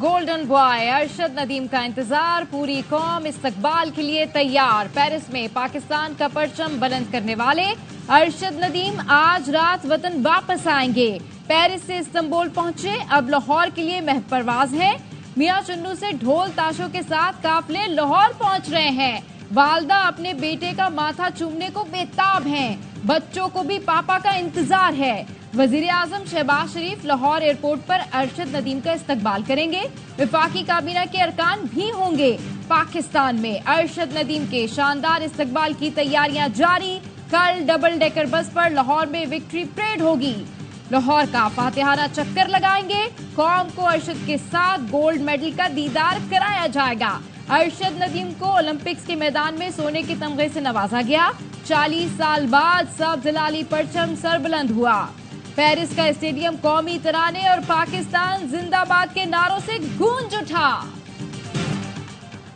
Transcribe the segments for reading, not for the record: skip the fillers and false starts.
Golden boy Arshad Nadeem का इंतजार, पूरी कौम इस्तकबाल के लिए तैयार। पेरिस में पाकिस्तान का परचम बुलंद करने वाले अरशद नदीम आज रात वतन वापस आएंगे। पेरिस से इस्तांबुल पहुंचे, अब लाहौर के लिए महज परवाज है। मियां चुन्नू से ढोल ताशों के साथ काफले लाहौर पहुंच रहे हैं। वालदा अपने बेटे का माथा चूमने को बेताब हैं। बच्चों को भी पापा का इंतजार है। वजीर आजम शहबाज शरीफ लाहौर एयरपोर्ट पर अरशद नदीम का इस्तकबाल करेंगे। वफाकी काबीना के अरकान भी होंगे। पाकिस्तान में अरशद नदीम के शानदार इस्तकबाल की तैयारियां जारी। कल डबल डेकर बस पर लाहौर में विक्ट्री परेड होगी। लाहौर का फातिहाना चक्कर लगाएंगे। कौम को अरशद के साथ गोल्ड मेडल का दीदार कराया जाएगा। अरशद नदीम को ओलंपिक्स के मैदान में सोने के तमगे से नवाजा गया। 40 साल बाद सब जलाली परचम सरबुलंद हुआ। पेरिस का स्टेडियम कौमी तराने और पाकिस्तान जिंदाबाद के नारों से गूंज उठा।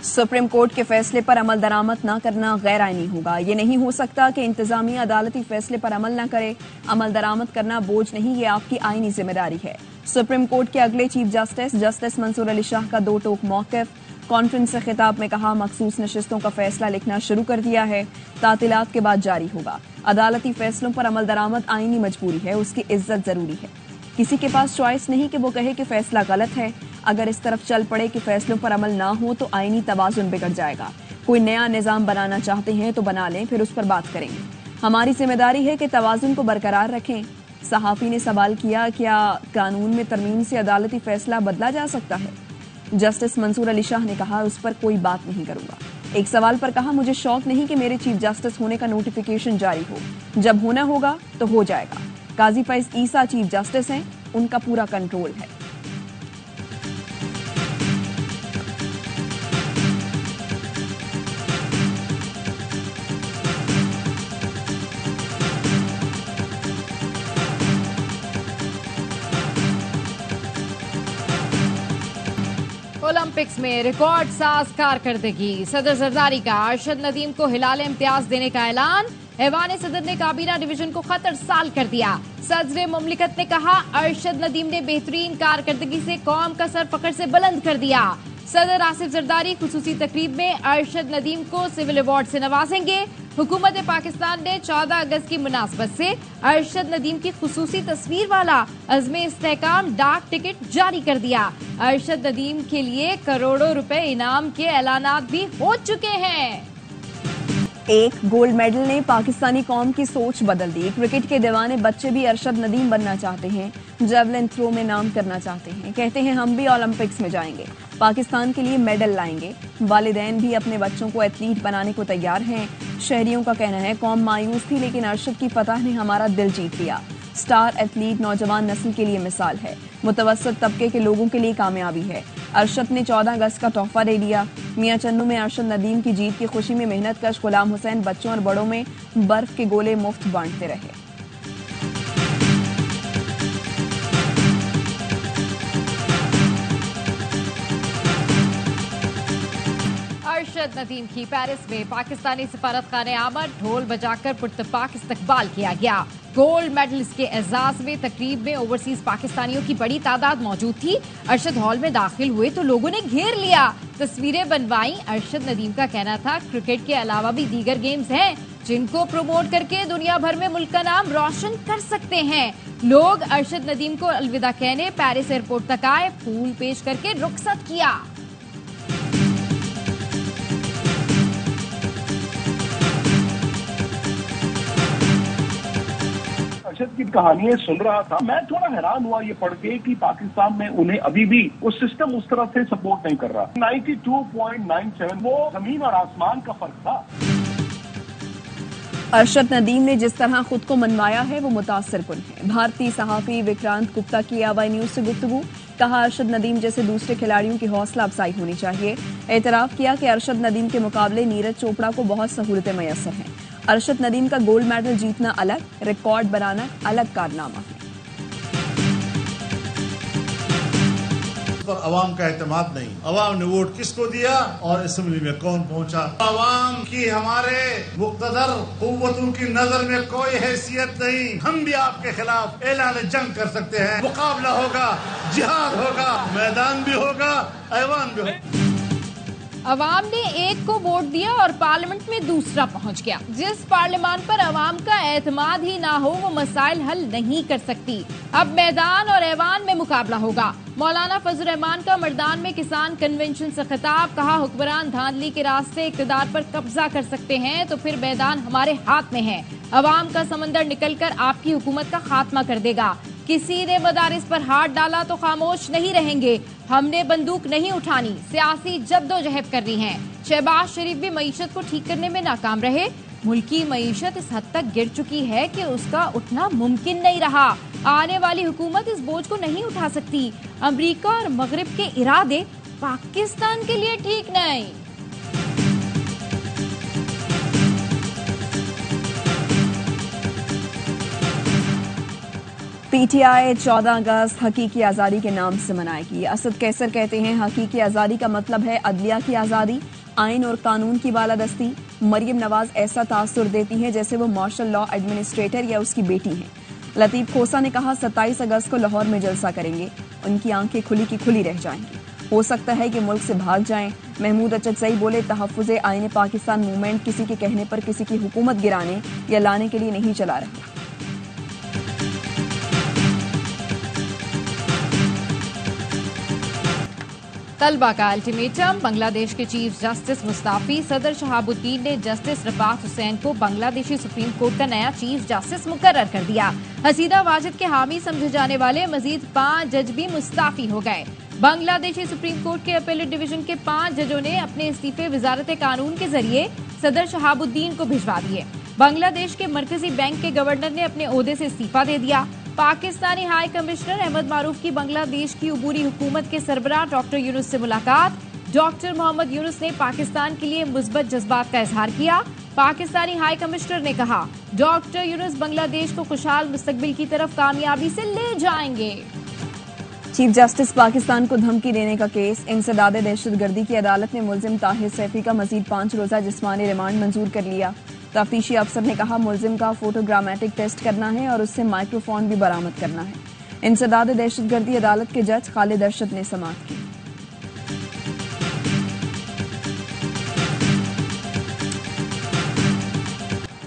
सुप्रीम कोर्ट के फैसले पर अमल दरामद न करना गैर आईनी होगा। ये नहीं हो सकता कि इंतजामिया अदालती फैसले पर अमल न करे। अमल दरामद करना बोझ नहीं, ये आपकी आईनी जिम्मेदारी है। सुप्रीम कोर्ट के अगले चीफ जस्टिस मंसूर अली शाह का दो टोक मौक़िफ़। कॉन्फ्रेंस से खिताब में कहा, मखसूस नशिस्तों का फैसला लिखना शुरू कर दिया है, तातीलात के बाद जारी होगा। अदालती फैसलों पर अमल दरामद आईनी मजबूरी है, उसकी इज्जत जरूरी है। किसी के पास चॉइस नहीं कि वो कहे कि फैसला गलत है। अगर इस तरफ चल पड़े कि फैसलों पर अमल ना हो तो आईनी तवाज़ुन बिगड़ जाएगा। कोई नया निजाम बनाना चाहते हैं तो बना लें, फिर उस पर बात करेंगे। हमारी जिम्मेदारी है कि तवाज़ुन को बरकरार रखें। सहाफ़ी ने सवाल किया, क्या कानून में तरमीम से अदालती फैसला बदला जा सकता है? जस्टिस मंसूर अली शाह ने कहा, उस पर कोई बात नहीं करूंगा। एक सवाल पर कहा, मुझे शौक नहीं कि मेरे चीफ जस्टिस होने का नोटिफिकेशन जारी हो। जब होना होगा तो हो जाएगा। काजी फैज ईसा चीफ जस्टिस हैं, उनका पूरा कंट्रोल है। ओलंपिक्स में रिकॉर्ड साज कारकर्दगी। सदर जरदारी का अरशद नदीम को हिलाल इम्तियाज देने का ऐलान। ऐवान सदर ने काबीना डिवीजन को खतर साल कर दिया। सदर मुमलिकत ने कहा, अरशद नदीम ने बेहतरीन कारकर्दगी से कौम का सर फखर से बुलंद कर दिया। सदर आसिफ जरदारी खुसूसी तकरीब में अरशद नदीम को सिविल अवार्ड से नवाजेंगे। हुकूमत पाकिस्तान ने 14 अगस्त की मुनासबत से अरशद नदीम की खुसूसी तस्वीर वाला अज़्मे इस्तेहकाम डाक टिकट जारी कर दिया। अरशद नदीम के लिए करोड़ों रुपए इनाम के ऐलानात भी हो चुके हैं। एक गोल्ड मेडल ने पाकिस्तानी कौम की सोच बदल दी। क्रिकेट के दीवाने बच्चे भी अरशद नदीम बनना चाहते हैं। जेवलिन थ्रो में नाम करना चाहते हैं। कहते हैं, हम भी ओलंपिक्स में जाएंगे, पाकिस्तान के लिए मेडल लाएंगे। वालिदैन भी अपने बच्चों को एथलीट बनाने को तैयार हैं। शहरियों का कहना है, कौम मायूस थी लेकिन अरशद की फतह ने हमारा दिल जीत लिया। स्टार एथलीट नौजवान नस्ल के लिए मिसाल है, मुतवस्सित तबके के लोगों के लिए कामयाबी है। अरशद ने 14 अगस्त का तोहफा दे दिया। मियां चन्नू में अरशद नदीम की जीत की खुशी में मेहनत कश गुलाम हुसैन बच्चों और बड़ों में बर्फ के गोले मुफ्त बांटते रहे। अरशद नदीम की पेरिस में पाकिस्तानी सफारतखाने आमद ढोल बजाकर पुरतपाक इस्तकबाल किया गया। गोल्ड मेडलिस्ट के एजाज में तकरीब में ओवरसीज पाकिस्तानियों की बड़ी तादाद मौजूद थी। अरशद हॉल में दाखिल हुए तो लोगों ने घेर लिया, तस्वीरें बनवाई। अरशद नदीम का कहना था, क्रिकेट के अलावा भी दीगर गेम्स हैं जिनको प्रमोट करके दुनिया भर में मुल्क का नाम रोशन कर सकते हैं। लोग अरशद नदीम को अलविदा कहने पेरिस एयरपोर्ट तक आए, फूल पेश करके रुखसत किया। अरशद की कहानियां सुन रहा था, मैं थोड़ा हैरान हुआ ये पढ़ के कि पाकिस्तान में उन्हें अभी भी वो सिस्टम उस तरह से सपोर्ट नहीं कर रहा। 92.97 वो जमीन और आसमान का फर्क था। अरशद नदीम ने जिस तरह खुद को मनवाया है वो मुतासिरकुन है। भारतीय सहाफी विक्रांत गुप्ता की आवाई न्यूज से गुफ्तगू। कहा, अरशद नदीम जैसे दूसरे खिलाड़ियों की हौसला अफजाई होनी चाहिए। एतराफ किया कि अरशद नदीम के मुकाबले नीरज चोपड़ा को बहुत सहूलतें मैसर हैं। अरशद नदीम का गोल्ड मेडल जीतना अलग, रिकॉर्ड बनाना अलग कारनामा है। अवाम का एतमाद नहीं। अवाम ने वोट किसको दिया और असेंबली में कौन पहुंचा। अवाम की हमारे मुक़्तदर कुव्वतों की नजर में कोई हैसियत नहीं। हम भी आपके खिलाफ ऐलान जंग कर सकते हैं। मुकाबला होगा, जिहाद होगा, मैदान भी होगा, ऐवान भी होगा। अवाम ने एक को वोट दिया और पार्लियामेंट में दूसरा पहुंच गया। जिस पार्लियामेंट पर अवाम का एतमाद ही ना हो वो मसाइल हल नहीं कर सकती। अब मैदान और ऐवान में मुकाबला होगा। मौलाना फजल रहमान का मर्दान में किसान कन्वेंशन से खिताब, कहा हुक्मरान धांधली के रास्ते इक़्तिदार पर कब्जा कर सकते हैं तो फिर मैदान हमारे हाथ में है। अवाम का समंदर निकलकर आपकी हुकूमत का खात्मा कर देगा। किसी ने मदारिस पर हाथ डाला तो खामोश नहीं रहेंगे। हमने बंदूक नहीं उठानी, सियासी जद्दोजहद करनी है। शहबाज शरीफ भी मईशत को ठीक करने में नाकाम रहे। मुल्क की मईशत इस हद तक गिर चुकी है कि उसका उठना मुमकिन नहीं रहा। आने वाली हुकूमत इस बोझ को नहीं उठा सकती। अमेरिका और मगरिब के इरादे पाकिस्तान के लिए ठीक नहीं। पीटीआई 14 अगस्त हकीकी आज़ादी के नाम से मनाएगी। असद कैसर कहते हैं हकीकी आज़ादी का मतलब है अदलिया की आज़ादी, आइन और कानून की बालादस्ती। मरियम नवाज ऐसा तासुर देती हैं जैसे वो मार्शल लॉ एडमिनिस्ट्रेटर या उसकी बेटी हैं। लतीफ खोसा ने कहा 27 अगस्त को लाहौर में जलसा करेंगे, उनकी आंखें खुली की खुली रह जाएंगी। हो सकता है कि मुल्क से भाग जाएं। महमूद अचकजई बोले तहफ़्फ़ुज़े आईने पाकिस्तान मूवमेंट किसी के कहने पर किसी की हुकूमत गिराने या लाने के लिए नहीं चला रहा। तलबा का अल्टीमेटम, बांग्लादेश के चीफ जस्टिस मुस्ताफी। सदर शहाबुद्दीन ने जस्टिस रफात हुसैन को बांग्लादेशी सुप्रीम कोर्ट का नया चीफ जस्टिस मुकर्रर कर दिया। हसीदा वाजिद के हामी समझे जाने वाले मजीद 5 जज भी मुस्ताफी हो गए। बांग्लादेशी सुप्रीम कोर्ट के अपीलेट डिवीजन के 5 जजों ने अपने इस्तीफे वजारत कानून के जरिए सदर शहाबुद्दीन को भिजवा दिए। बांग्लादेश के मरकजी बैंक के गवर्नर ने अपने ओहदे से इस्तीफा दे दिया। पाकिस्तानी हाई कमिश्नर अहमद मारूफ की बांग्लादेश की उबूरी हुकूमत के सरबराह डॉक्टर यूनुस से मुलाकात। डॉक्टर मोहम्मद यूनुस ने पाकिस्तान के लिए मुस्बत जज्बात का इजहार किया। पाकिस्तानी हाई कमिश्नर ने कहा डॉक्टर यूनुस बांग्लादेश को खुशहाल मुस्तकबिल की तरफ कामयाबी से ले जाएंगे। चीफ जस्टिस पाकिस्तान को धमकी देने का केस, इंसदाद दहशतगर्दी की अदालत ने मुल्जिम ताहिर सैफी का मजीद 5 रोजा जिस्मानी रिमांड मंजूर कर लिया। तफ्तीशी अफसर ने कहा मुल्जिम का फोटोग्रामेटिक टेस्ट करना है और उससे माइक्रोफोन भी बरामद करना है। इंसदाद दहशतगर्दी अदालत के जज खालिद अरशद ने समाअत की।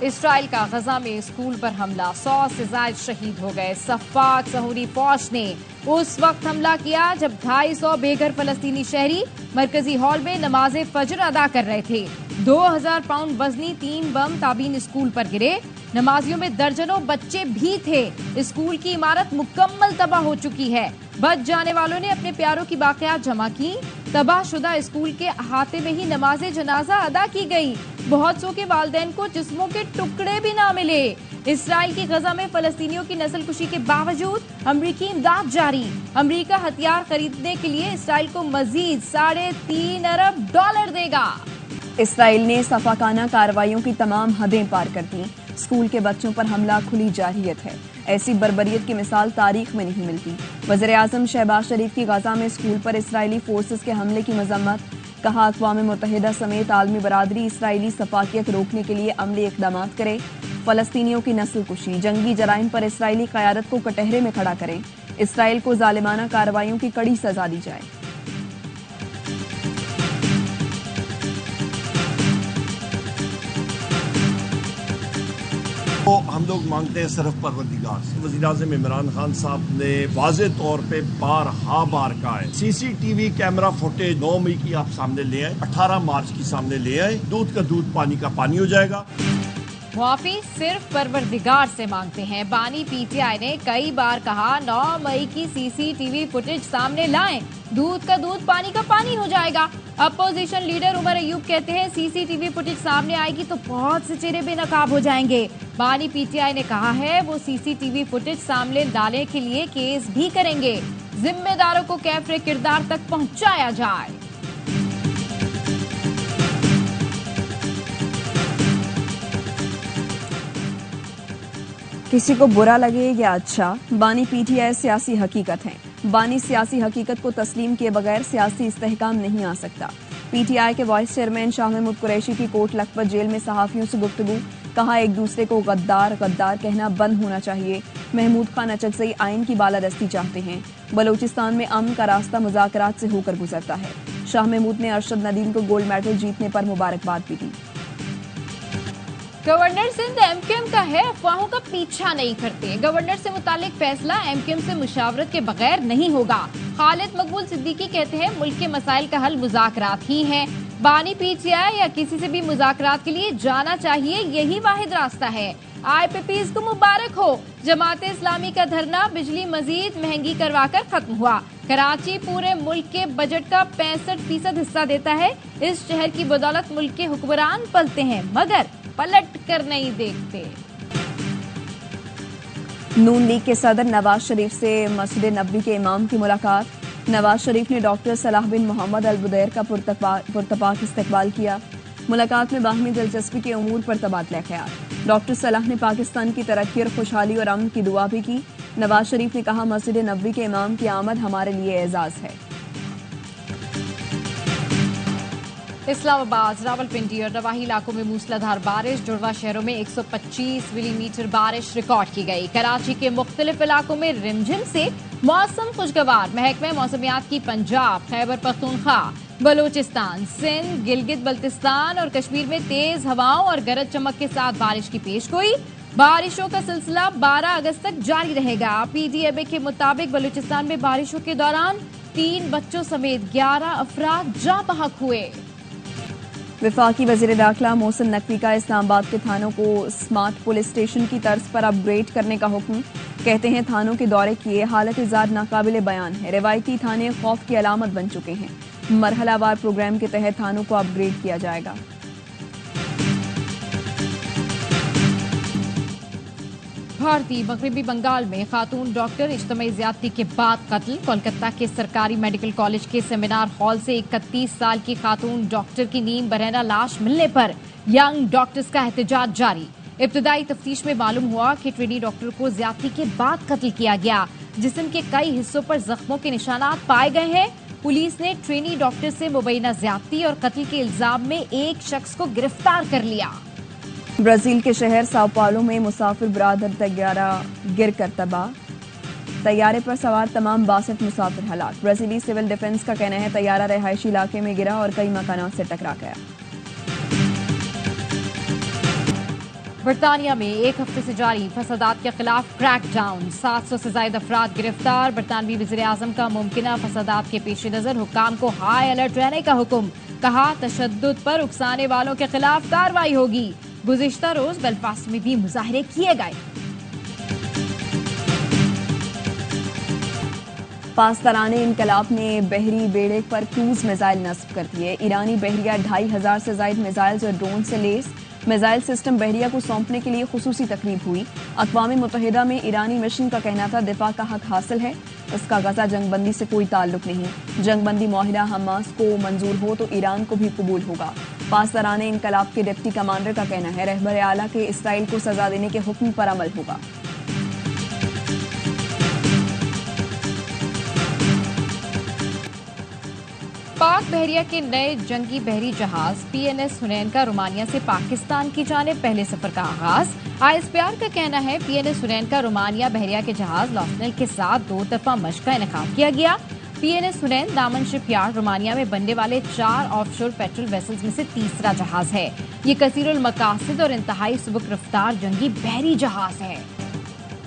इसराइल का गजा में स्कूल पर हमला, 100 से ज्यादा शहीद हो गए। सफ़ाक सहूरी फौज ने उस वक्त हमला किया जब 250 बेघर फलस्तीनी शहरी मरकजी हॉल में नमाज फजर अदा कर रहे थे। 2000 पाउंड वजनी 3 बम ताबीन स्कूल पर गिरे। नमाजियों में दर्जनों बच्चे भी थे। स्कूल की इमारत मुकम्मल तबाह हो चुकी है। बच जाने वालों ने अपने प्यारों की बाकियात जमा की। तबाहशुदा स्कूल के अहाते में ही नमाज जनाजा अदा की गई। बहुत सौ के वालिदैन को जिस्मों के टुकड़े भी ना मिले। इसराइल की गजा में फलस्तीनियों की नस्लकुशी के बावजूद अमरीकी इमदाद जारी। अमरीका हथियार खरीदने के लिए इसराइल को मजीद $3.5 अरब देगा। इसराइल ने सफाकाना कार्रवाइयों की तमाम हदें पार कर दी। स्कूल के बच्चों पर हमला खुली जारहियत है। ऐसी बर्बरियत की मिसाल तारीख में नहीं मिलती। वज़ीर-ए-आज़म शहबाज शरीफ की गाजा में स्कूल पर इसराइली फोर्सेस के हमले की मजम्मत, कहा अक़वाम मुत्तहिदा समेत आलमी बरादरी इसराइली सफाकियत रोकने के लिए अमली इक़दाम करे। फलस्तीनियों की नस्लकुशी, जंगी जराइम पर इसराइली क़यादत को कटहरे में खड़ा करें। इसराइल को ज़ालिमाना कार्रवाइयों की कड़ी सजा दी जाए। तो हम लोग मांगते हैं सिर्फ परवरदिगार से। वज़ीर-ए-आज़म इमरान खान साहब ने वाज़े तौर पे बार कहा है CCTV कैमरा फुटेज 9 मई की आप सामने ले आए, 18 मार्च की सामने ले आए। दूध का दूध, पानी का पानी हो जाएगा। मुआफी सिर्फ परवरदिगार से मांगते हैं। बानी पीटीआई ने कई बार कहा 9 मई की CCTV फुटेज सामने लाएं, दूध का दूध पानी का पानी हो जाएगा। अपोजिशन लीडर उमर अयूब कहते हैं CCTV फुटेज सामने आएगी तो बहुत से चेहरे बेनकाब हो जाएंगे। बानी पीटीआई ने कहा है वो CCTV फुटेज सामने लाने के लिए केस भी करेंगे। जिम्मेदारों को कैफरे किरदार तक पहुंचाया जाए। किसी को बुरा लगे या अच्छा, बानी पीटीआई सियासी हकीकत है। बानी सियासी हकीकत को तस्लीम किए बगैर सियासी इस्तेहकाम नहीं आ सकता। पीटीआई के वाइस चेयरमैन शाह महमूद कुरैशी की कोट लखपत जेल में सहाफियों से गुफ्तगू, कहा एक दूसरे को गद्दार गद्दार कहना बंद होना चाहिए। महमूद खान अचकज़ई आइन की बालादस्ती चाहते हैं। बलूचिस्तान में अमन का रास्ता मुज़ाकरात से होकर गुजरता है। शाह महमूद ने अरशद नदीम को गोल्ड मेडल जीतने पर मुबारकबाद भी दी। गवर्नर सिंध एमक्यूएम का है, अफवाहों का पीछा नहीं करते। गवर्नर से मुतालिक फैसला एमक्यूएम से मुशावरत के बगैर नहीं होगा। खालिद मकबूल सिद्दीकी कहते हैं मुल्क के मसाइल का हल मुज़ाकरात ही है। बानी पीटीआई या किसी से भी मुज़ाकरात के लिए जाना चाहिए, यही वाहिद रास्ता है। आईपीपीज़ को मुबारक हो। जमात इस्लामी का धरना बिजली मजीद महंगी करवाकर खत्म हुआ। कराची पूरे मुल्क के बजट का 65% हिस्सा देता है। इस शहर की बदौलत मुल्क के हुक्मरान पलते हैं मगर पलट कर नहीं देखते। नून लीग के सदर नवाज शरीफ से मस्जिद नबवी के इमाम की मुलाकात। नवाज शरीफ ने डॉक्टर सलाह बिन मोहम्मद अल बुदैर का पुरतपाक इस्तकबाल किया। मुलाकात में बाहमी दिलचस्पी के उमूर पर तबादला ख्याल। डॉक्टर सलाह ने पाकिस्तान की तरक्की और खुशहाली और अमन की दुआ भी की। नवाज शरीफ ने कहा मस्जिद नबवी के इमाम की आमद हमारे लिए एजाज है। इस्लामाबाद, रावलपिंडी और नवाही इलाकों में मूसलाधार बारिश। जुड़वा शहरों में 125 मिलीमीटर बारिश रिकॉर्ड की गई। कराची के मुख्तलिफ इलाकों में रिमझिम से मौसम खुशगवार। महकमे मौसमियात की पंजाब, खैबर पख्तूनख्वा, बलूचिस्तान, सिंध, गिलगित बल्तिस्तान और कश्मीर में तेज हवाओं और गरज चमक के साथ बारिश की पेशगोई। बारिशों का सिलसिला 12 अगस्त तक जारी रहेगा। पीडीएबे के मुताबिक बलूचिस्तान में बारिशों के दौरान 3 बच्चों समेत 11 अफराद जाँ बहक हुए। वफाकी वजीर दाखिला मोहसिन नकवी का इस्लामाबाद के थानों को स्मार्ट पुलिस स्टेशन की तर्ज पर अपग्रेड करने का हुक्म। कहते हैं थानों के दौरे किए हालत इजाद नाकाबिले बयान है। रिवायती थाने खौफ की अलामत बन चुके हैं। मरहलावार प्रोग्राम के तहत थानों को अपग्रेड किया जाएगा। भारतीय मगरबी बंगाल में खातून डॉक्टर इज्तिमाई ज्यादती के बाद कत्ल। कोलकाता के सरकारी मेडिकल कॉलेज के सेमिनार हॉल से 31 साल की खातून डॉक्टर की नीम बरहना लाश मिलने पर यंग डॉक्टर्स का एहतजाज जारी। इब्तदाई तफ्तीश में मालूम हुआ कि ट्रेनी डॉक्टर को ज्यादती के बाद कत्ल किया गया। जिस्म के कई हिस्सों पर जख्मों के निशानात पाए गए हैं। पुलिस ने ट्रेनी डॉक्टर से मुबैना ज्यादती और कत्ल के इल्जाम में एक शख्स को गिरफ्तार कर लिया। ब्राजील के शहर साओ पाउलो में मुसाफिर बरादर तैयारा गिर कर तबाह। तैयारे पर सवार तमाम 62 मुसाफिर हलाक। ब्राजीली सिविल डिफेंस का कहना है तैयारा रिहायशी इलाके में गिरा और कई मकानात से टकरा गया। बरतानिया में एक हफ्ते से जारी फसादात के खिलाफ क्रैकडाउन। 700 से ज्यादा अफराद गिरफ्तार। बरतानवी वज़ीर आज़म का मुमकिना फसादात के पेश नजर हुक्काम को हाई अलर्ट रहने का हुक्म। कहा तशद्दुद पर उकसाने वालों के खिलाफ कार्रवाई होगी। गुज़िश्ता रोज बेलफास्ट में भी मुजाहरे किए गए। पासदाराने इनकलाब ने बहरी बेड़े पर क्रूज मिसाइल नस्ब कर दिए। ईरानी बहरिया 2500 से ज्यादा मिसाइल और ड्रोन से लेस। मिसाइल सिस्टम बहरिया को सौंपने के लिए खुसूसी तकरीब हुई। अक़वाम मुत्तहिदा में ईरानी मिशन का कहना था दिफा का हक हासिल है, इसका गजा जंगबंदी से कोई ताल्लुक नहीं। जंगबंदी माहिदा हमास को मंजूर हो तो ईरान को भी कबूल होगा। पासदाराने इनकलाब के डिप्टी कमांडर का कहना है रहबर आला के इसराइल को सजा देने के हुक्म पर अमल होगा। पाक बहरिया के नए जंगी बहरी जहाज पीएनएस हुनैन का रोमानिया से पाकिस्तान की जानिब पहले सफर का आगाज। आईएसपीआर का कहना है पीएनएस हुनैन का रोमानिया बहरिया के जहाज लॉसनेल के साथ 2 तरफा मशक का इनेकाद किया गया। पीएनएस हुनैन दामन शिपयार्ड रोमानिया में बनने वाले 4 ऑफशोर पेट्रोल वेसल्स में से तीसरा जहाज है। ये कसीरुल मकासिद और इंतहाई सुबक रफ्तार जंगी बहरी जहाज है।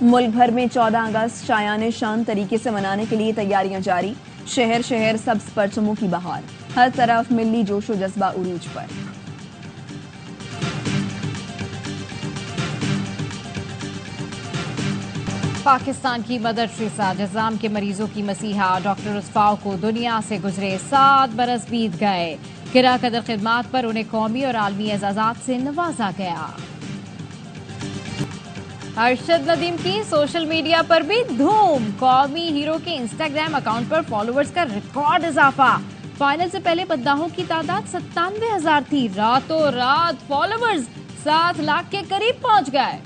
मुल्क भर में 14 अगस्त शायान शान तरीके से मनाने के लिए तैयारियां जारी। शहर शहर सब्ज परचमों की बहार। हर तरफ मिली जोशो जज्बा उरूज पर। पाकिस्तान की मदर टेरेसा जज़ाम के मरीजों की मसीहा डॉक्टर उसफाव को दुनिया से गुजरे 7 बरस बीत गए। किरा कदर खिदमात पर उन्हें कौमी और आलमी एजाजात से नवाजा गया। अरशद नदीम की सोशल मीडिया पर भी धूम। कौमी हीरो के इंस्टाग्राम अकाउंट पर फॉलोअर्स का रिकॉर्ड इजाफा। फाइनल से पहले बद्दाहों की तादाद 97,000 थी। रातों रात फॉलोअर्स 7 लाख के करीब पहुंच गए।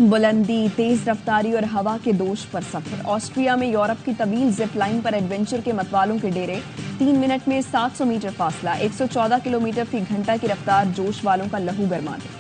बुलंदी, तेज रफ्तारी और हवा के दोष पर सफर। ऑस्ट्रिया में यूरोप की तवील जिप लाइन पर एडवेंचर के मतवालों के डेरे। 3 मिनट में 700 मीटर फासला, 114 किलोमीटर फी घंटा की रफ्तार जोश वालों का लहू गरमा दे।